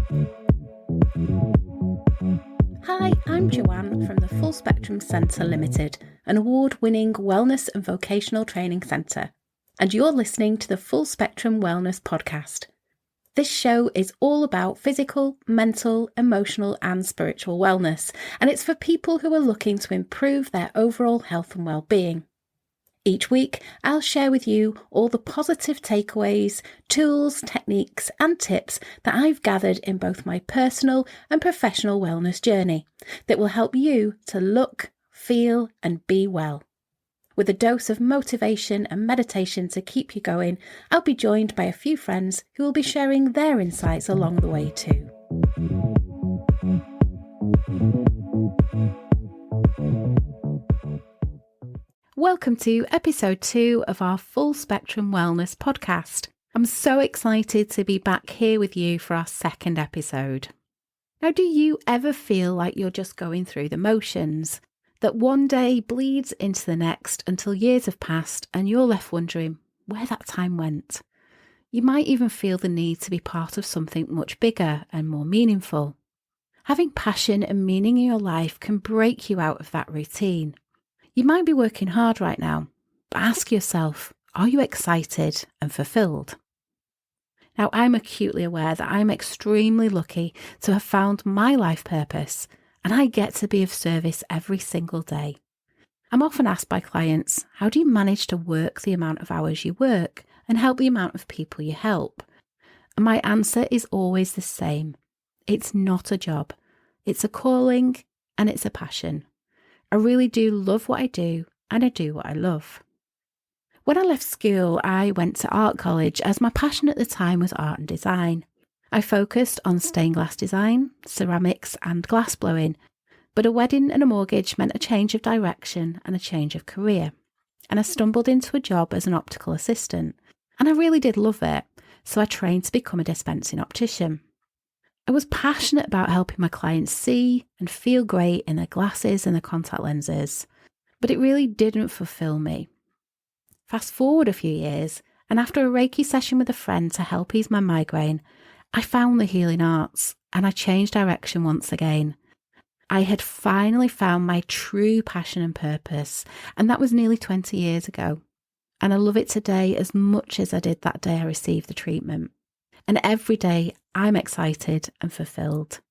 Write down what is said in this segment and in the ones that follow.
Hi, I'm Joanne from the Full Spectrum Centre Limited, an award-winning wellness and vocational training centre, and you're listening to the Full Spectrum Wellness Podcast. This show is all about physical, mental, emotional and spiritual wellness, and it's for people who are looking to improve their overall health and well-being. Each week, I'll share with you all the positive takeaways, tools, techniques and tips that I've gathered in both my personal and professional wellness journey that will help you to look, feel and be well. With a dose of motivation and meditation to keep you going, I'll be joined by a few friends who will be sharing their insights along the way too. Welcome to episode 2 of our Full Spectrum Wellness podcast. I'm so excited to be back here with you for our second episode. Now, do you ever feel like you're just going through the motions? That one day bleeds into the next until years have passed and you're left wondering where that time went? You might even feel the need to be part of something much bigger and more meaningful. Having passion and meaning in your life can break you out of that routine. You might be working hard right now, but ask yourself, are you excited and fulfilled? Now, I'm acutely aware that I'm extremely lucky to have found my life purpose, and I get to be of service every single day. I'm often asked by clients, how do you manage to work the amount of hours you work and help the amount of people you help? And my answer is always the same. It's not a job. It's a calling and it's a passion. I really do love what I do, and I do what I love. When I left school, I went to art college as my passion at the time was art and design. I focused on stained glass design, ceramics and glass blowing, but a wedding and a mortgage meant a change of direction and a change of career. And I stumbled into a job as an optical assistant, and I really did love it, so I trained to become a dispensing optician. I was passionate about helping my clients see and feel great in their glasses and their contact lenses, but it really didn't fulfill me. Fast forward a few years, and after a Reiki session with a friend to help ease my migraine, I found the healing arts and I changed direction once again. I had finally found my true passion and purpose, and that was nearly 20 years ago. And I love it today as much as I did that day I received the treatment. And every day I'm excited and fulfilled.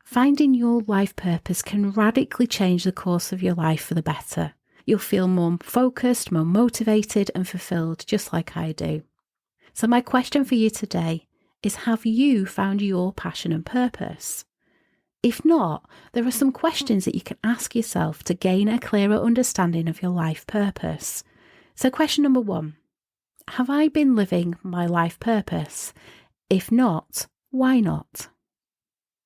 Finding your life purpose can radically change the course of your life for the better. You'll feel more focused, more motivated and fulfilled, just like I do. So my question for you today is, have you found your passion and purpose? If not, there are some questions that you can ask yourself to gain a clearer understanding of your life purpose. So question number 1. Have I been living my life purpose? If not, why not?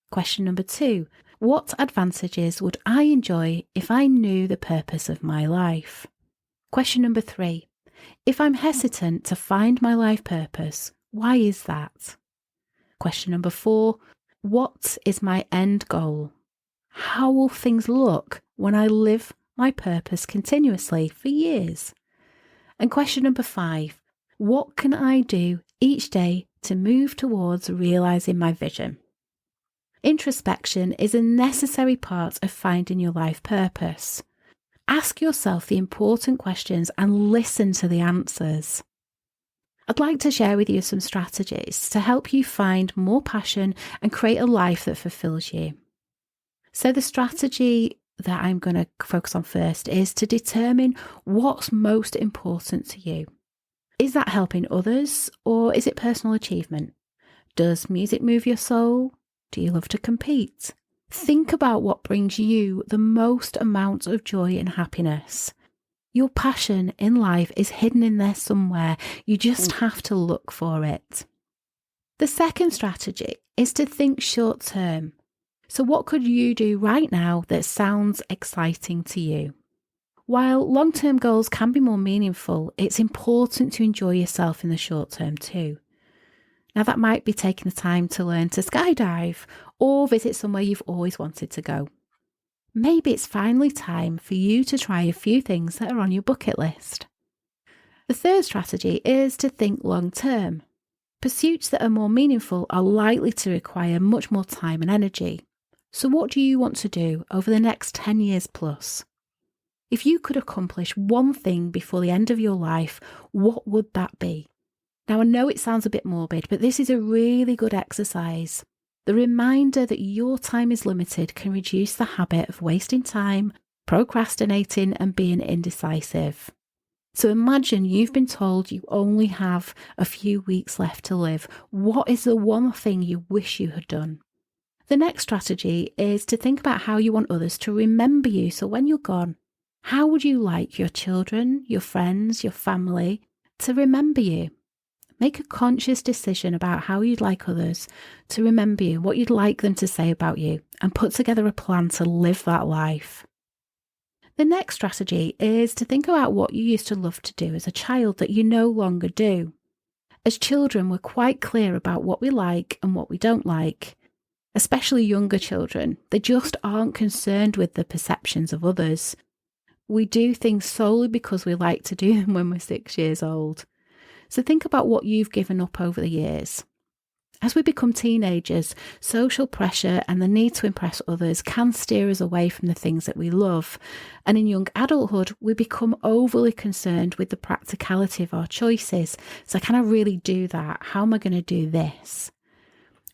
Question number 2. What advantages would I enjoy if I knew the purpose of my life? Question number 3. If I'm hesitant to find my life purpose, why is that? Question number 4. What is my end goal? How will things look when I live my purpose continuously for years? And question number 5. What can I do each day to move towards realising my vision? Introspection is a necessary part of finding your life purpose. Ask yourself the important questions and listen to the answers. I'd like to share with you some strategies to help you find more passion and create a life that fulfills you. So the strategy that I'm going to focus on first is to determine what's most important to you. Is that helping others, or is it personal achievement? Does music move your soul? Do you love to compete? Think about what brings you the most amount of joy and happiness. Your passion in life is hidden in there somewhere. You just have to look for it. The second strategy is to think short term. So what could you do right now that sounds exciting to you? While long-term goals can be more meaningful, it's important to enjoy yourself in the short term too. Now that might be taking the time to learn to skydive or visit somewhere you've always wanted to go. Maybe it's finally time for you to try a few things that are on your bucket list. The third strategy is to think long term. Pursuits that are more meaningful are likely to require much more time and energy. So what do you want to do over the next 10 years plus? If you could accomplish one thing before the end of your life, what would that be? Now, I know it sounds a bit morbid, but this is a really good exercise. The reminder that your time is limited can reduce the habit of wasting time, procrastinating, and being indecisive. So imagine you've been told you only have a few weeks left to live. What is the one thing you wish you had done? The next strategy is to think about how you want others to remember you. So when you're gone, how would you like your children, your friends, your family to remember you? Make a conscious decision about how you'd like others to remember you, what you'd like them to say about you, and put together a plan to live that life. The next strategy is to think about what you used to love to do as a child that you no longer do. As children, we're quite clear about what we like and what we don't like, especially younger children. They just aren't concerned with the perceptions of others. We do things solely because we like to do them when we're 6 years old. So think about what you've given up over the years. As we become teenagers, social pressure and the need to impress others can steer us away from the things that we love. And in young adulthood, we become overly concerned with the practicality of our choices. So can I really do that? How am I going to do this?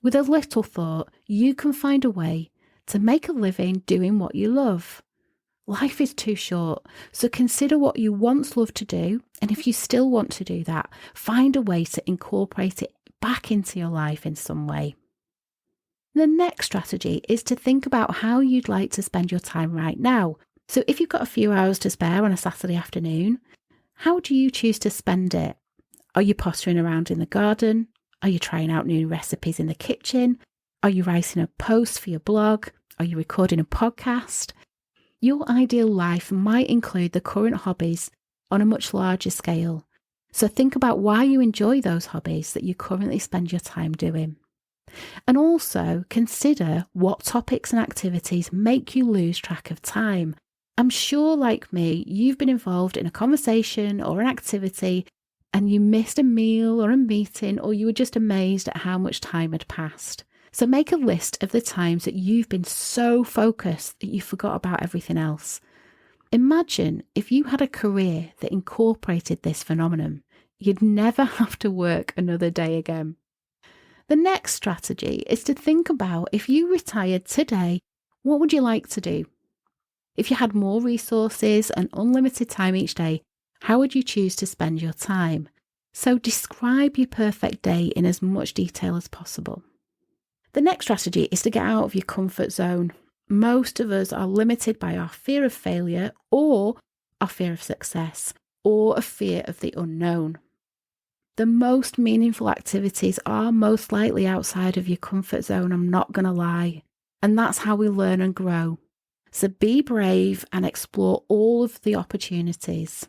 With a little thought, you can find a way to make a living doing what you love. Life is too short, so consider what you once loved to do, and if you still want to do that, find a way to incorporate it back into your life in some way. The next strategy is to think about how you'd like to spend your time right now. So if you've got a few hours to spare on a Saturday afternoon, how do you choose to spend it? Are you pottering around in the garden? Are you trying out new recipes in the kitchen? Are you writing a post for your blog? Are you recording a podcast? Your ideal life might include the current hobbies on a much larger scale. So think about why you enjoy those hobbies that you currently spend your time doing. And also consider what topics and activities make you lose track of time. I'm sure, like me, you've been involved in a conversation or an activity and you missed a meal or a meeting, or you were just amazed at how much time had passed. So make a list of the times that you've been so focused that you forgot about everything else. Imagine if you had a career that incorporated this phenomenon. You'd never have to work another day again. The next strategy is to think about, if you retired today, what would you like to do? If you had more resources and unlimited time each day, how would you choose to spend your time? So describe your perfect day in as much detail as possible. The next strategy is to get out of your comfort zone. Most of us are limited by our fear of failure, or our fear of success, or a fear of the unknown. The most meaningful activities are most likely outside of your comfort zone, I'm not going to lie. And that's how we learn and grow. So be brave and explore all of the opportunities.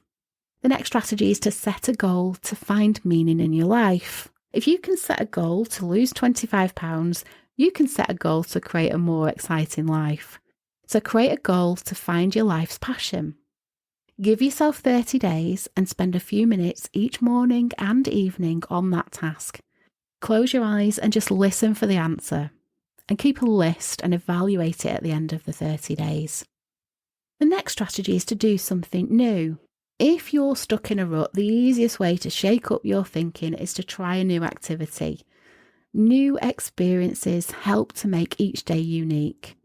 The next strategy is to set a goal to find meaning in your life. If you can set a goal to lose 25 pounds, you can set a goal to create a more exciting life. So create a goal to find your life's passion. Give yourself 30 days and spend a few minutes each morning and evening on that task. Close your eyes and just listen for the answer. And keep a list and evaluate it at the end of the 30 days. The next strategy is to do something new. If you're stuck in a rut, the easiest way to shake up your thinking is to try a new activity. New experiences help to make each day unique.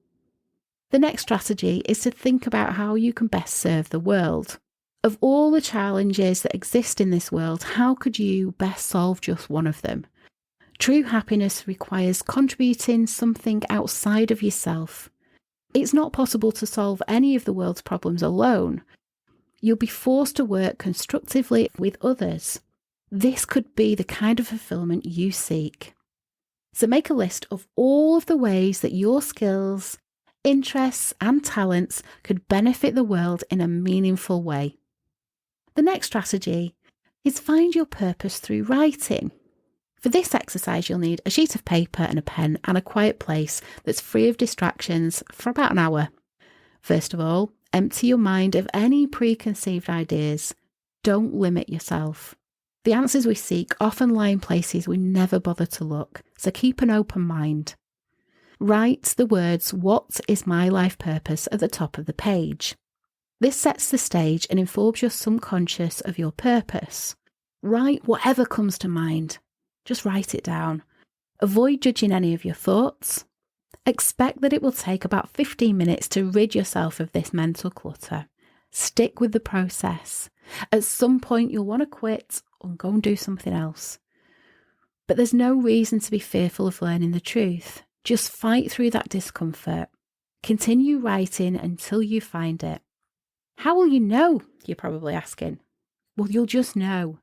The next strategy is to think about how you can best serve the world. Of all the challenges that exist in this world, how could you best solve just one of them? True happiness requires contributing something outside of yourself. It's not possible to solve any of the world's problems alone. You'll be forced to work constructively with others. This could be the kind of fulfillment you seek. So make a list of all of the ways that your skills, interests, and talents could benefit the world in a meaningful way. The next strategy is find your purpose through writing. For this exercise, you'll need a sheet of paper and a pen and a quiet place that's free of distractions for about an hour. First of all, empty your mind of any preconceived ideas. Don't limit yourself. The answers we seek often lie in places we never bother to look, so keep an open mind. Write the words, "What is my life purpose?" at the top of the page. This sets the stage and informs your subconscious of your purpose. Write whatever comes to mind. Just write it down. Avoid judging any of your thoughts. Expect that it will take about 15 minutes to rid yourself of this mental clutter. Stick with the process. At some point, you'll want to quit or go and do something else. But there's no reason to be fearful of learning the truth. Just fight through that discomfort. Continue writing until you find it. How will you know? You're probably asking. Well, you'll just know.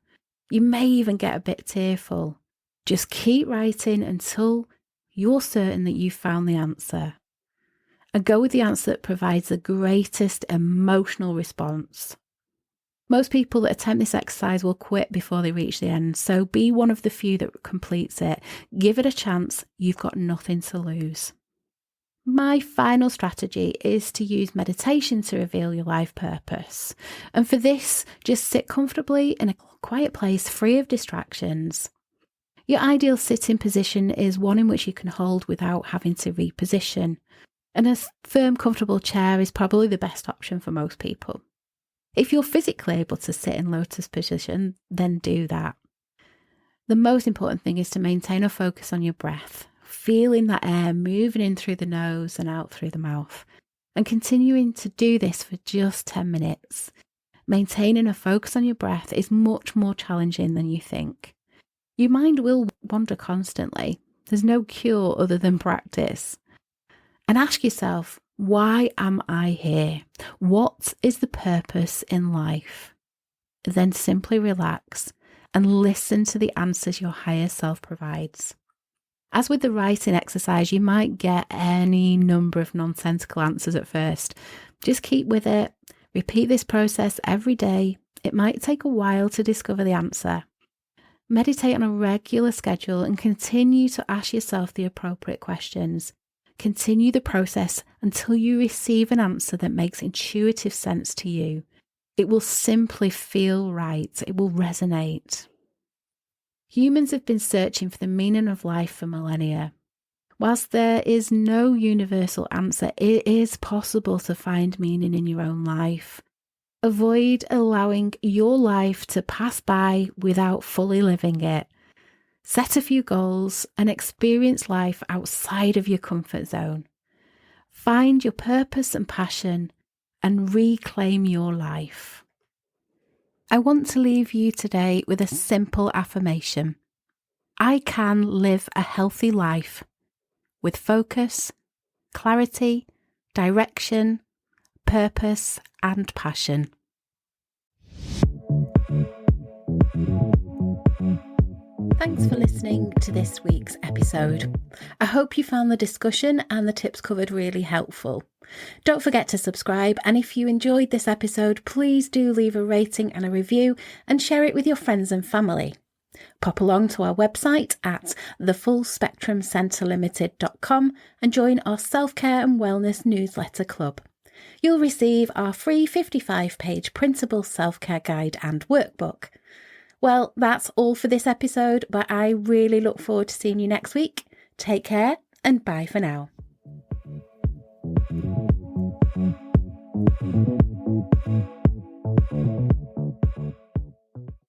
You may even get a bit tearful. Just keep writing until you're certain that you've found the answer. And go with the answer that provides the greatest emotional response. Most people that attempt this exercise will quit before they reach the end, so be one of the few that completes it. Give it a chance. You've got nothing to lose. My final strategy is to use meditation to reveal your life purpose. And for this, just sit comfortably in a quiet place free of distractions. Your ideal sitting position is one in which you can hold without having to reposition. And a firm, comfortable chair is probably the best option for most people. If you're physically able to sit in lotus position, then do that. The most important thing is to maintain a focus on your breath, feeling that air moving in through the nose and out through the mouth, and continuing to do this for just 10 minutes. Maintaining a focus on your breath is much more challenging than you think. Your mind will wander constantly. There's no cure other than practice. And ask yourself, why am I here? What is the purpose in life? Then simply relax and listen to the answers your higher self provides. As with the writing exercise, you might get any number of nonsensical answers at first. Just keep with it. Repeat this process every day. It might take a while to discover the answer. Meditate on a regular schedule and continue to ask yourself the appropriate questions. Continue the process until you receive an answer that makes intuitive sense to you. It will simply feel right. It will resonate. Humans have been searching for the meaning of life for millennia. Whilst there is no universal answer, it is possible to find meaning in your own life. Avoid allowing your life to pass by without fully living it. Set a few goals and experience life outside of your comfort zone. Find your purpose and passion and reclaim your life. I want to leave you today with a simple affirmation. I can live a healthy life with focus, clarity, direction, purpose, and passion. Thanks for listening to this week's episode. I hope you found the discussion and the tips covered really helpful. Don't forget to subscribe, and if you enjoyed this episode, please do leave a rating and a review and share it with your friends and family. Pop along to our website at thefullspectrumcentrelimited.com and join our self-care and wellness newsletter club. You'll receive our free 55-page printable self-care guide and workbook. Well, that's all for this episode, but I really look forward to seeing you next week. Take care and bye for now.